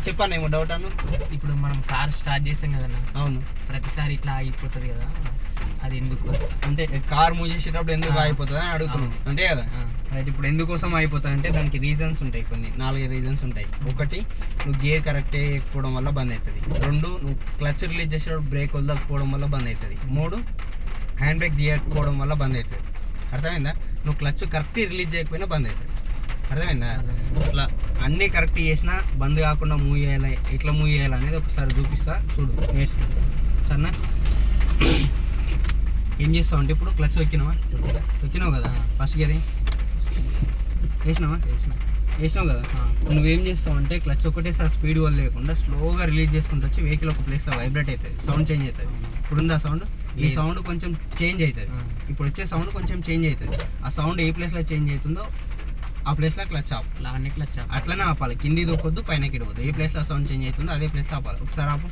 చెప్పాను ఏమో డౌట్ అన్న. ఇప్పుడు మనం కార్ స్టార్ట్ చేసాం కదన్నా, అవును, ప్రతిసారి ఇట్లా ఆగిపోతుంది కదా, అది ఎందుకు? అంటే కార్ మూవ్ చేసేటప్పుడు ఎందుకు ఆగిపోతుంది అని అడుగుతున్నాం అంతే కదా. రైట్. ఇప్పుడు ఎందుకోసం అయిపోతుంది అంటే దానికి రీజన్స్ ఉంటాయి, కొన్ని 4 రీజన్స్ ఉంటాయి. ఒకటి, నువ్వు గేర్ కరెక్ట్ వేయకపోవడం వల్ల బంద్ అవుతుంది. 2, నువ్వు క్లచ్ రిలీజ్ చేసేటప్పుడు బ్రేక్ వదలకపోవడం వల్ల బంద్ అవుతుంది. 3, హ్యాండ్ బ్రేక్ తీయకపోవడం వల్ల బంద్ అవుతుంది. అర్థమైందా? నువ్వు క్లచ్ కరెక్ట్ రిలీజ్ చేయకపోయినా బంద్ అవుతుంది. అర్థమైందా? ఇట్లా అన్నీ కరెక్ట్ చేసినా బంద్ కాకుండా మూవ్ చేయాలి, ఎట్లా మూవ్ చేయాలి అనేది ఒకసారి చూపిస్తా, చూడు, నేర్చుకో. సరేనా? ఏం చేస్తావు అంటే ఇప్పుడు క్లచ్ ఎక్కినావు కదా, ఫస్ట్ గేర్ వేసినావు కదా. నువ్వేం చేస్తావు అంటే క్లచ్ ఒకటేసారి స్పీడ్ వల్ల లేకుండా స్లోగా రిలీజ్ చేసుకుంటూ వచ్చి వెహికల్ ఒక ప్లేస్లో వైబ్రేట్ అవుతుంది, సౌండ్ చేంజ్ అవుతుంది. ఇప్పుడుంది ఆ సౌండ్, ఈ సౌండ్ కొంచెం చేంజ్ అవుతుంది. ఇప్పుడు వచ్చే సౌండ్ కొంచెం చేంజ్ అవుతుంది. ఆ సౌండ్ ఏ ప్లేస్లో చేంజ్ అవుతుందో ఆ ప్లేస్లో క్లచ్ ఆపు. అట్లనే ఆపాలి, కింది దొక్కొద్దు, పైనకి ఇడవద్దు. ఏ ప్లేస్లో సౌండ్ చేంజ్ అవుతుందో అదే ప్లేస్లో ఆపాలి. ఒకసారి ఆపు.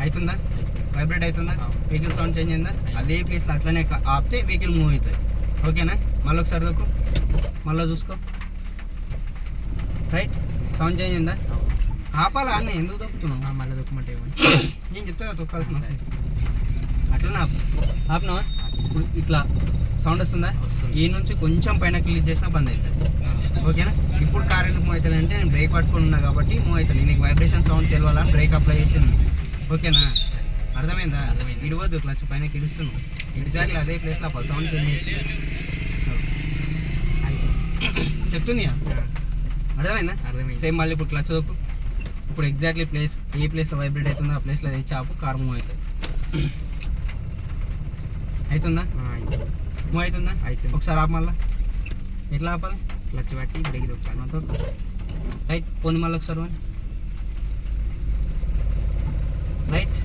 అవుతుందా? వైబ్రేట్ అవుతుందా? వెహికల్ సౌండ్ చేంజ్ అయిందా? అదే ప్లేస్లో అట్లనే ఆపితే వెహికల్ మూవ్ అవుతుంది. ఓకేనా? మళ్ళీ ఒకసారి దొక్కు, మళ్ళీ చూసుకో. రైట్. సౌండ్ చేంజ్ అయిందా? ఆపాలా అన్న, ఎందుకు దొక్కుతున్నావు? మళ్ళీ దొక్కమంటే నేను చెప్తా కదా, తొక్కాల్సిన అవసరం. అట్లనే ఆపినావా? ఇప్పుడు ఇట్లా సౌండ్ వస్తుందా? ఈ నుంచి కొంచెం పైన క్లిక్ చేసినా బంద్ అవుతుంది. ఓకేనా? ఇప్పుడు కార్ ఎందుకు మూవ్ అవుతుంది అంటే నేను బ్రేక్ పట్టుకుని ఉన్నా కాబట్టి మూవ్ అవుతుంది. నీకు వైబ్రేషన్ సౌండ్ తెలియాలని బ్రేక్ అప్లై చేసింది. ఓకేనా? అర్థమైందా? ఇడవద్దు, క్లచ్ పైన ఇడుస్తున్నావు. ఎగ్జాక్ట్లీ అదే ప్లేస్లో ఆ సౌండ్ చేంజ్ అవుతుంది. చెప్తుంది. అర్థమైందా? సేమ్ మళ్ళీ ఇప్పుడు క్లచ్ దొక్కు. ఇప్పుడు ఎగ్జాక్ట్లీ ప్లేస్, ఏ ప్లేస్లో వైబ్రేట్ అవుతుందో ఆ ప్లేస్లో తెచ్చి ఆపు, కార్ మూవ్ అవుతుంది. అవుతుందా? మూవ్ అవుతుందా? ఒకసారి ఆపు. మళ్ళీ ఎట్లా ఆపాలి? క్లచ్ పట్టి బ్రేక్ దొక్కాలి. నాతో రైట్. పోనీ మళ్ళీ ఒకసారి రైట్.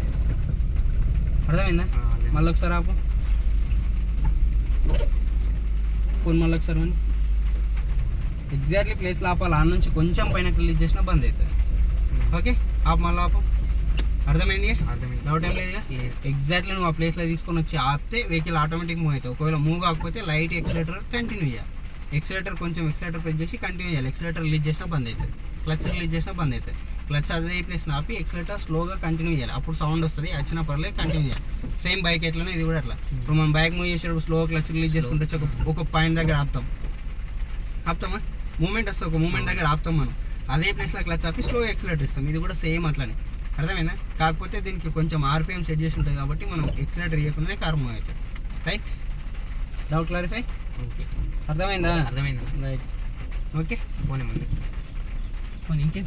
అర్థమైందా? మళ్ళీ ఒకసారి ఆపు. పోనీ మళ్ళీ ఒకసారి ఎగ్జాక్ట్లీ ప్లేస్లో ఆపాలి. ఆ నుంచి కొంచెం పైన రిలీజ్ చేసినా బంద్ అవుతుంది. ఓకే, ఆపు. మళ్ళీ ఆపు. అర్థమైంది? డౌట్ ఏం లేదు. ఎగ్జాక్ట్లీ నువ్వు ఆ ప్లేస్లో తీసుకొని వచ్చి ఆపితే వెహికల్ ఆటోమేటిక్ మూవ్ అవుతుంది. ఒకవేళ మూవ్ కాకపోతే లైట్ ఎక్సలేటర్ కంటిన్యూ చేయాలి. ఎక్సలేటర్ ప్రెస్ చేసి కంటిన్యూ చేయాలి. ఎక్సలేటర్ రిలీజ్ చేసినా బంద్ అవుతుంది, క్లచ్ రిలీజ్ చేసినా బంద్ అవుతుంది. క్లచ్ అదే ప్లేస్ ఆపి ఎక్సలేటర్ స్లోగా కంటిన్యూ చేయాలి. అప్పుడు సౌండ్ వస్తుంది, వచ్చిన పర్లేదు కంటిన్యూ చేయాలి. సేమ్ బైక్ ఎట్లనే ఇది కూడా అట్లా. ఇప్పుడు మనం బైక్ మూవ్ చేసేటప్పుడు స్లో క్లచ్ రిలీజ్ చేసుకుంటే ఒక పాయింట్ దగ్గర ఆపుతామా? మూమెంట్ వస్తుంది, ఒక మూమెంట్ దగ్గర ఆపుతాం మనం. అదే ప్లేస్లో క్లచ్ ఆపి స్లో ఎక్సలేటర్ ఇస్తాం. ఇది కూడా సేమ్ అట్లనే. అర్థమైందా? కాకపోతే దీనికి కొంచెం ఆర్పిఎం సెట్ చేసి ఉంటుంది కాబట్టి మనం ఎక్సలేటర్ ఇవ్వకుండానే కార్ మూవ్ అవుతుంది. రైట్. Doubt clarify? ఓకే. అర్థమైందా? అర్థమైందా? రైట్. ఓకే. పోనీ ముందు ఇంకేం